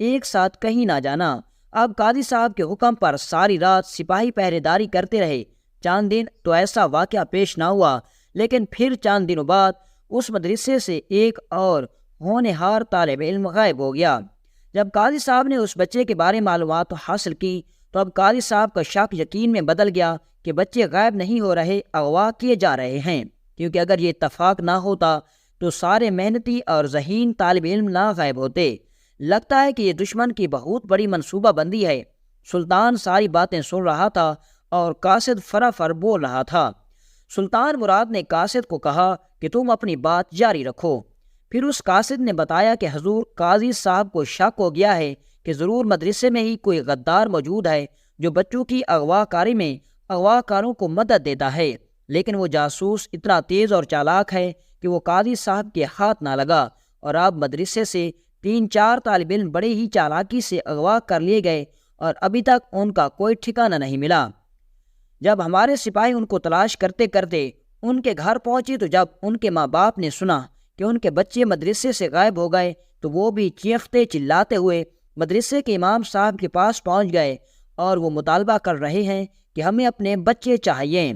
ایک ساتھ کہیں نہ جانا۔ اب قاضی صاحب کے حکم پر ساری رات سپاہی پہرے داری کرتے رہے۔ چند دن تو ایسا واقعہ پیش نہ ہوا، لیکن پھر چند دنوں بعد اس مدرسے سے ایک اور ہونہار طالب علم غائب ہو گیا۔ جب قاضی صاحب نے اس بچے کے بارے معلومات حاصل کی تو اب قاضی صاحب کا شک یقین میں بدل گیا کہ بچے غائب نہیں ہو رہے، اغوا کیے جا رہے ہیں، کیونکہ اگر یہ اتفاق نہ ہوتا تو سارے محنتی اور ذہین طالب علم نہ غائب ہوتے۔ لگتا ہے کہ یہ دشمن کی بہت بڑی منصوبہ بندی ہے۔ سلطان ساری باتیں سن رہا تھا اور قاصد فرافر بول رہا تھا۔ سلطان مراد نے قاصد کو کہا کہ تم اپنی بات جاری رکھو۔ پھر اس قاصد نے بتایا کہ حضور، قاضی صاحب کو شک ہو گیا ہے کہ ضرور مدرسے میں ہی کوئی غدار موجود ہے جو بچوں کی اغوا کاری میں اغوا کاروں کو مدد دیتا ہے، لیکن وہ جاسوس اتنا تیز اور چالاک ہے کہ وہ قاضی صاحب کے ہاتھ نہ لگا، اور اب مدرسے سے 3-4 طالب علم بڑے ہی چالاکی سے اغوا کر لیے گئے اور ابھی تک ان کا کوئی ٹھکانہ نہیں ملا۔ جب ہمارے سپاہی ان کو تلاش کرتے کرتے ان کے گھر پہنچے تو جب ان کے ماں باپ نے سنا کہ ان کے بچے مدرسے سے غائب ہو گئے تو وہ بھی چیختے چلاتے ہوئے مدرسے کے امام صاحب کے پاس پہنچ گئے اور وہ مطالبہ کر رہے ہیں کہ ہمیں اپنے بچے چاہیے۔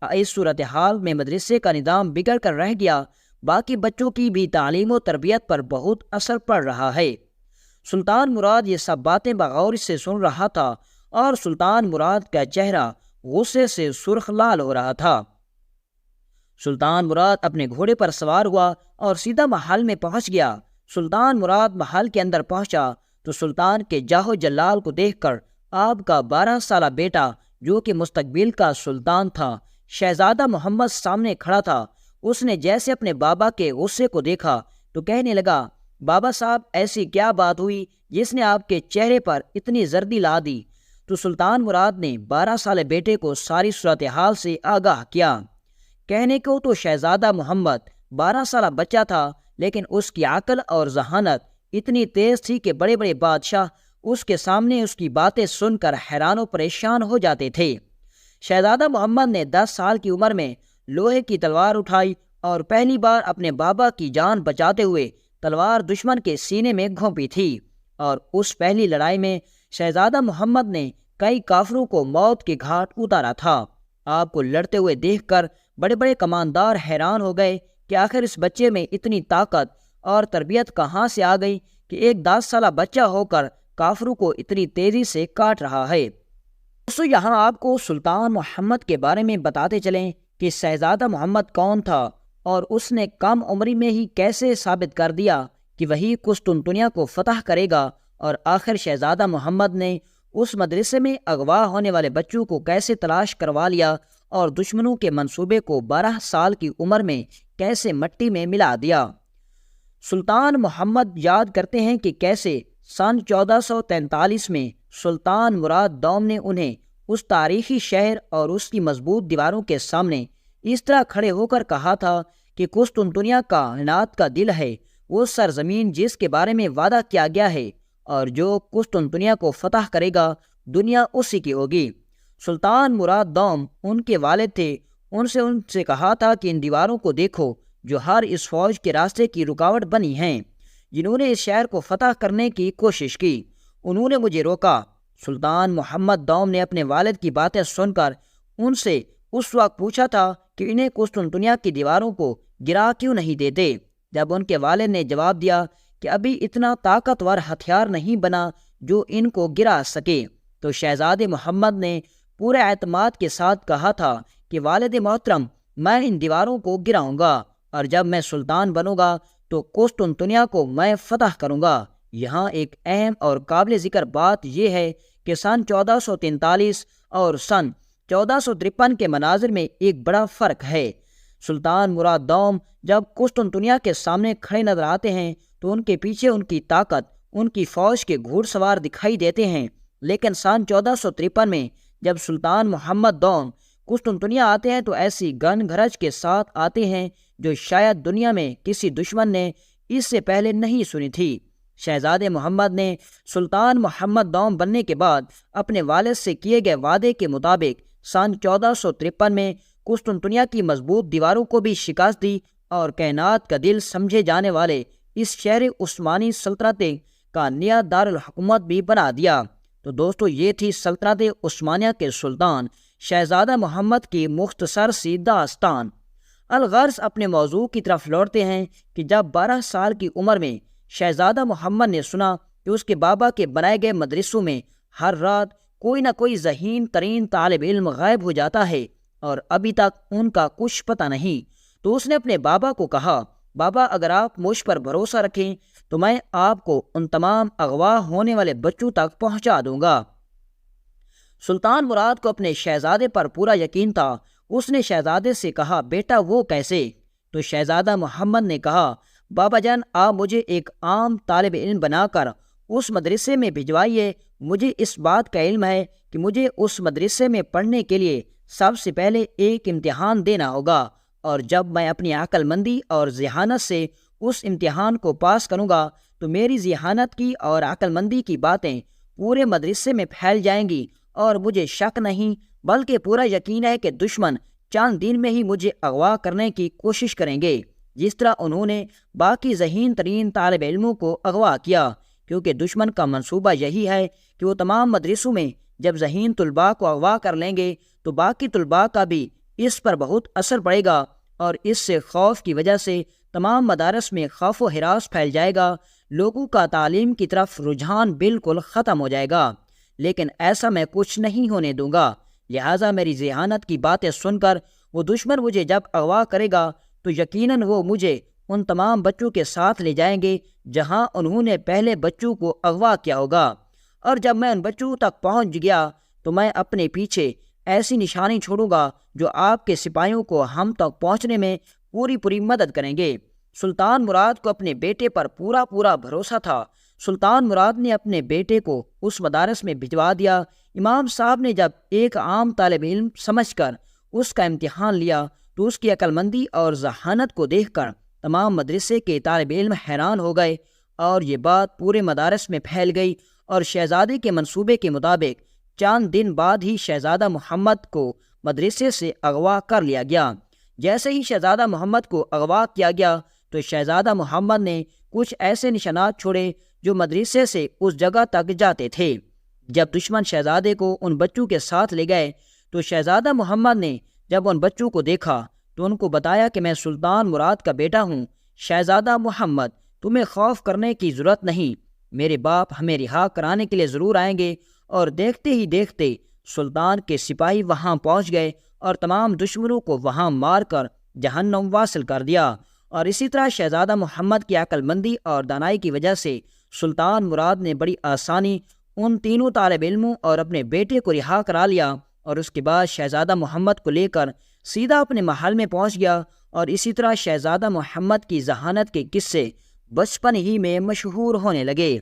اس صورتحال میں مدرسے کا نظام بگڑ کر رہ گیا، باقی بچوں کی بھی تعلیم و تربیت پر بہت اثر پڑ رہا ہے۔ سلطان مراد یہ سب باتیں بغور سے سن رہا تھا اور سلطان مراد کا چہرہ غصے سے سرخ لال ہو رہا تھا۔ سلطان مراد اپنے گھوڑے پر سوار ہوا اور سیدھا محل میں پہنچ گیا۔ سلطان مراد محل کے اندر پہنچا تو سلطان کے جاہ و جلال کو دیکھ کر آپ کا 12 سالہ بیٹا، جو کہ مستقبل کا سلطان تھا، شہزادہ محمد سامنے کھڑا تھا۔ اس نے جیسے اپنے بابا کے غصے کو دیکھا تو کہنے لگا، بابا صاحب، ایسی کیا بات ہوئی جس نے آپ کے چہرے پر اتنی زردی لا دی؟ تو سلطان مراد نے 12 سالے بیٹے کو ساری صورتحال سے آگاہ کیا۔ کہنے کو تو شہزادہ محمد 12 سالہ بچہ تھا، لیکن اس کی عقل اور ذہانت اتنی تیز تھی کہ بڑے بڑے بادشاہ اس کے سامنے اس کی باتیں سن کر حیران و پریشان ہو جاتے تھے۔ شہزادہ محمد نے 10 سال کی عمر میں لوہے کی تلوار اٹھائی اور پہلی بار اپنے بابا کی جان بچاتے ہوئے تلوار دشمن کے سینے میں گھونپی تھی، اور اس پہلی لڑائی میں شہزادہ محمد نے کئی کافروں کو موت کے گھاٹ اتارا تھا۔ آپ کو لڑتے ہوئے دیکھ کر بڑے بڑے کماندار حیران ہو گئے کہ آخر اس بچے میں اتنی طاقت اور تربیت کہاں سے آ گئی کہ ایک 10 سالہ بچہ ہو کر کافروں کو اتنی تیزی سے کاٹ رہا ہے۔ دوستو، یہاں آپ کو سلطان محمد کے بارے میں بتاتے چلیں کہ شہزادہ محمد کون تھا اور اس نے کم عمری میں ہی کیسے ثابت کر دیا کہ وہی قسطنطنیہ کو فتح کرے گا، اور آخر شہزادہ محمد نے اس مدرسے میں اغوا ہونے والے بچوں کو کیسے تلاش کروا لیا اور دشمنوں کے منصوبے کو 12 سال کی عمر میں کیسے مٹی میں ملا دیا۔ سلطان محمد یاد کرتے ہیں کہ کیسے سن 1443 میں سلطان مراد دوم نے انہیں اس تاریخی شہر اور اس کی مضبوط دیواروں کے سامنے اس طرح کھڑے ہو کر کہا تھا کہ قسطنطنیہ کائنات کا دل ہے، وہ سرزمین جس کے بارے میں وعدہ کیا گیا ہے، اور جو قسطنطنیہ کو فتح کرے گا دنیا اسی کی ہوگی۔ سلطان مراد دوم ان کے والد تھے۔ ان سے کہا تھا کہ ان دیواروں کو دیکھو جو ہر اس فوج کے راستے کی رکاوٹ بنی ہیں، جنہوں نے اس شہر کو فتح کرنے کی کوشش کی۔ انہوں نے مجھے روکا۔ سلطان محمد دوم نے اپنے والد کی باتیں سن کر ان سے اس وقت پوچھا تھا کہ انہیں قسطنطنیہ کی دیواروں کو گرا کیوں نہیں دیتے۔ جب ان کے والد نے جواب دیا کہ ابھی اتنا طاقتور ہتھیار نہیں بنا جو ان کو گرا سکے، تو شہزادے محمد نے پورے اعتماد کے ساتھ کہا تھا کہ والد محترم، میں ان دیواروں کو گراؤں گا، اور جب میں سلطان بنوں گا تو قسطنطنیہ کو میں فتح کروں گا۔ یہاں ایک اہم اور قابل ذکر بات یہ ہے کہ سن 1443 اور سن 1453 کے مناظر میں ایک بڑا فرق ہے۔ سلطان مراد دوم جب قسطنطنیہ کے سامنے کھڑے نظر آتے ہیں تو ان کے پیچھے ان کی طاقت، ان کی فوج کے گھوڑ سوار دکھائی دیتے ہیں، لیکن سن 1453 میں جب سلطان محمد دوم قسطنطنیہ آتے ہیں تو ایسی گن گھرج کے ساتھ آتے ہیں جو شاید دنیا میں کسی دشمن نے اس سے پہلے نہیں سنی تھی۔ شہزادے محمد نے سلطان محمد دوم بننے کے بعد اپنے والد سے کیے گئے وعدے کے مطابق سن 1453 میں قسطنطنیہ کی مضبوط دیواروں کو بھی شکست دی اور کائنات کا دل سمجھے جانے والے اس شہر عثمانی سلطنت کا نیا دارالحکومت بھی بنا دیا۔ تو دوستو، یہ تھی سلطنت عثمانیہ کے سلطان شہزادہ محمد کی مختصر سی داستان۔ الغرض اپنے موضوع کی طرف لوٹتے ہیں کہ جب 12 سال کی عمر میں شہزادہ محمد نے سنا کہ اس کے بابا کے بنائے گئے مدرسوں میں ہر رات کوئی نہ کوئی ذہین ترین طالب علم غائب ہو جاتا ہے اور ابھی تک ان کا کچھ پتہ نہیں، تو اس نے اپنے بابا کو کہا، بابا اگر آپ مجھ پر بھروسہ رکھیں تو میں آپ کو ان تمام اغوا ہونے والے بچوں تک پہنچا دوں گا۔ سلطان مراد کو اپنے شہزادے پر پورا یقین تھا۔ اس نے شہزادے سے کہا، بیٹا وہ کیسے؟ تو شہزادہ محمد نے کہا، بابا جان آپ مجھے ایک عام طالب علم بنا کر اس مدرسے میں بھجوائیے۔ مجھے اس بات کا علم ہے کہ مجھے اس مدرسے میں پڑھنے کے لیے سب سے پہلے ایک امتحان دینا ہوگا، اور جب میں اپنی عقل مندی اور ذہانت سے اس امتحان کو پاس کروں گا تو میری ذہانت کی اور عقل مندی کی باتیں پورے مدرسے میں پھیل جائیں گی، اور مجھے شک نہیں بلکہ پورا یقین ہے کہ دشمن چند دن میں ہی مجھے اغوا کرنے کی کوشش کریں گے، جس طرح انہوں نے باقی ذہین ترین طالب علموں کو اغوا کیا، کیونکہ دشمن کا منصوبہ یہی ہے کہ وہ تمام مدرسوں میں جب ذہین طلباء کو اغوا کر لیں گے تو باقی طلباء کا بھی اس پر بہت اثر پڑے گا، اور اس سے خوف کی وجہ سے تمام مدارس میں خوف و ہراس پھیل جائے گا، لوگوں کا تعلیم کی طرف رجحان بالکل ختم ہو جائے گا۔ لیکن ایسا میں کچھ نہیں ہونے دوں گا، لہٰذا میری ذہانت کی باتیں سن کر وہ دشمن مجھے جب اغوا کرے گا تو یقیناً وہ مجھے ان تمام بچوں کے ساتھ لے جائیں گے جہاں انہوں نے پہلے بچوں کو اغوا کیا ہوگا، اور جب میں ان بچوں تک پہنچ گیا تو میں اپنے پیچھے ایسی نشانی چھوڑوں گا جو آپ کے سپاہیوں کو ہم تک پہنچنے میں پوری مدد کریں گے۔ سلطان مراد کو اپنے بیٹے پر پورا بھروسہ تھا۔ سلطان مراد نے اپنے بیٹے کو اس مدارس میں بھجوا دیا۔ امام صاحب نے جب ایک عام طالب علم سمجھ کر اس کا امتحان لیا تو اس کی عقل مندی اور ذہانت کو دیکھ کر تمام مدرسے کے طالب علم حیران ہو گئے، اور یہ بات پورے مدارس میں پھیل گئی، اور شہزادے کے منصوبے کے مطابق چند دن بعد ہی شہزادہ محمد کو مدرسے سے اغوا کر لیا گیا۔ جیسے ہی شہزادہ محمد کو اغوا کیا گیا تو شہزادہ محمد نے کچھ ایسے نشانات چھوڑے جو مدرسے سے اس جگہ تک جاتے تھے۔ جب دشمن شہزادے کو ان بچوں کے ساتھ لے گئے تو شہزادہ محمد نے جب ان بچوں کو دیکھا تو ان کو بتایا کہ میں سلطان مراد کا بیٹا ہوں۔ شہزادہ محمد، تمہیں خوف کرنے کی ضرورت نہیں، میرے باپ ہمیں رہا کرانے کے لیے ضرور آئیں گے۔ اور دیکھتے ہی دیکھتے سلطان کے سپاہی وہاں پہنچ گئے اور تمام دشمنوں کو وہاں مار کر جہنم واصل کر دیا۔ اور اسی طرح شہزادہ محمد کی عقل مندی اور دانائی کی وجہ سے سلطان مراد نے بڑی آسانی ان تینوں طالب علموں اور اپنے بیٹے کو رہا کرا لیا، اور اس کے بعد شہزادہ محمد کو لے کر سیدھا اپنے محل میں پہنچ گیا۔ اور اسی طرح شہزادہ محمد کی ذہانت کے قصے بچپن ہی میں مشہور ہونے لگے۔